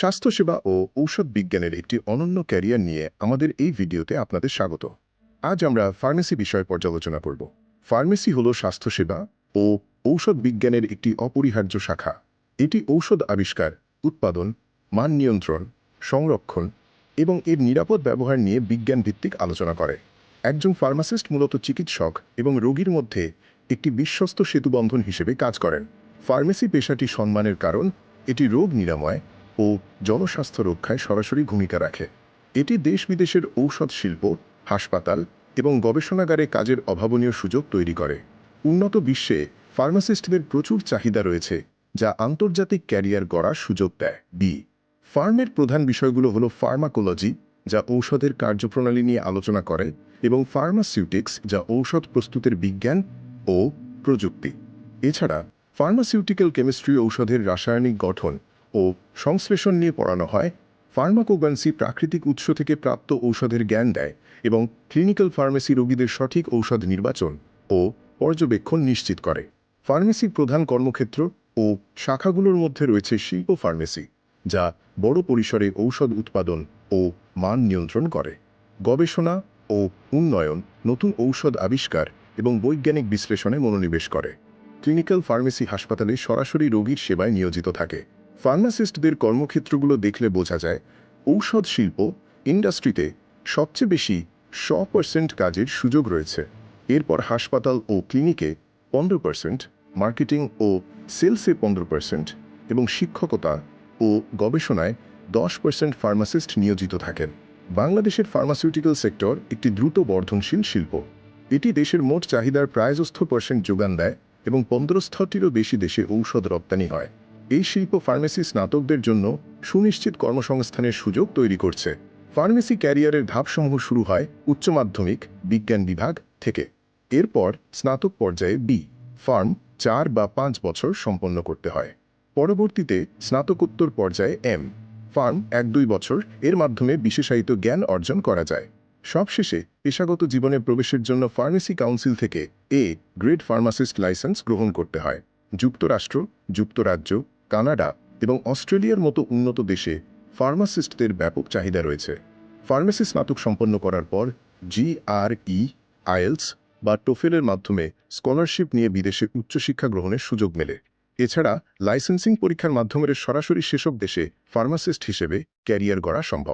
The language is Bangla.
স্বাস্থ্যসেবা ও ঔষধ বিজ্ঞানের একটি অনন্য ক্যারিয়ার নিয়ে আমাদের এই ভিডিওতে আপনাদের স্বাগত। আজ আমরা ফার্মেসি বিষয়ে পর্যালোচনা করব। ফার্মেসি হল স্বাস্থ্যসেবা ও ঔষধ বিজ্ঞানের একটি অপরিহার্য শাখা। এটি ঔষধ আবিষ্কার, উৎপাদন, মান নিয়ন্ত্রণ, সংরক্ষণ এবং এর নিরাপদ ব্যবহার নিয়ে বিজ্ঞানভিত্তিক আলোচনা করে। একজন ফার্মাসিস্ট মূলত চিকিৎসক এবং রোগীর মধ্যে একটি বিশ্বস্ত সেতুবন্ধন হিসেবে কাজ করেন। ফার্মেসি পেশাটি সম্মানের কারণ এটি রোগ নিরাময় ও জনস্বাস্থ্য রক্ষায় সরাসরি ভূমিকা রাখে। এটি দেশ বিদেশের ঔষধ শিল্প, হাসপাতাল এবং গবেষণাগারে কাজের অভাবনীয় সুযোগ তৈরি করে। উন্নত বিশ্বে ফার্মাসিস্টদের প্রচুর চাহিদা রয়েছে, যা আন্তর্জাতিক ক্যারিয়ার গড়ার সুযোগ দেয়। ফার্মের প্রধান বিষয়গুলো হলো ফার্মাকোলজি, যা ঔষধের কার্যপ্রণালী নিয়ে আলোচনা করে, এবং ফার্মাসিউটিক্স, যা ঔষধ প্রস্তুতের বিজ্ঞান ও প্রযুক্তি। এছাড়া ফার্মাসিউটিক্যাল কেমিস্ট্রি ঔষধের রাসায়নিক গঠন ও সংশ্লেষণ নিয়ে পড়ানো হয়। ফার্মাকোগন্সি প্রাকৃতিক উৎস থেকে প্রাপ্ত ঔষধের জ্ঞান দেয় এবং ক্লিনিক্যাল ফার্মেসি রোগীদের সঠিক ঔষধ নির্বাচন ও পর্যবেক্ষণ নিশ্চিত করে। ফার্মেসির প্রধান কর্মক্ষেত্র ও শাখাগুলোর মধ্যে রয়েছে শিল্প ফার্মেসি, যা বড় পরিসরে ঔষধ উৎপাদন ও মান নিয়ন্ত্রণ করে। গবেষণা ও উন্নয়ন, নতুন ঔষধ আবিষ্কার এবং বৈজ্ঞানিক বিশ্লেষণে মনোনিবেশ করে। ক্লিনিক্যাল ফার্মেসি হাসপাতালে সরাসরি রোগীর সেবায় নিয়োজিত থাকে। ফার্মাসিস্টদের কর্মক্ষেত্রগুলো দেখলে বোঝা যায়, ঔষধ শিল্প ইন্ডাস্ট্রিতে সবচেয়ে বেশি 100% কাজের সুযোগ রয়েছে। এরপর হাসপাতাল ও ক্লিনিকে 15%, মার্কেটিং ও সেলসে 15% এবং শিক্ষকতা ও গবেষণায় 10% ফার্মাসিস্ট নিয়োজিত থাকেন। বাংলাদেশের ফার্মাসিউটিক্যাল সেক্টর একটি দ্রুত বর্ধনশীল শিল্প। এটি দেশের মোট চাহিদার প্রায় 60% যোগান দেয় এবং 15টিরও বেশি দেশে ঔষধ রপ্তানি হয়। এই শিল্প ফার্মেসি স্নাতকদের জন্য সুনিশ্চিত কর্মসংস্থানের সুযোগ তৈরি করছে। ফার্মেসি ক্যারিয়ারের ধাপসমূহ শুরু হয় উচ্চ মাধ্যমিক বিজ্ঞান বিভাগ থেকে। এরপর স্নাতক পর্যায়ে ফার্ম 4 বা 5 বছর সম্পন্ন করতে হয়। পরবর্তীতে স্নাতকোত্তর পর্যায়ে ফার্ম 1-2 বছর এর মাধ্যমে বিশেষায়িত জ্ঞান অর্জন করা যায়। সবশেষে পেশাগত জীবনে প্রবেশের জন্য ফার্মেসি কাউন্সিল থেকে গ্রেড ফার্মাসিস্ট লাইসেন্স গ্রহণ করতে হয়। যুক্তরাষ্ট্র, যুক্তরাজ্য, কানাডা এবং অস্ট্রেলিয়ার মতো উন্নত দেশে ফার্মাসিস্টদের ব্যাপক চাহিদা রয়েছে। ফার্মেসি স্নাতক সম্পন্ন করার পর GRE, আইএলস বা টোফেলের মাধ্যমে স্কলারশিপ নিয়ে বিদেশে উচ্চশিক্ষা গ্রহণের সুযোগ মেলে। এছাড়া লাইসেন্সিং পরীক্ষার মাধ্যমে সরাসরি সেসব দেশে ফার্মাসিস্ট হিসেবে ক্যারিয়ার গড়া সম্ভব।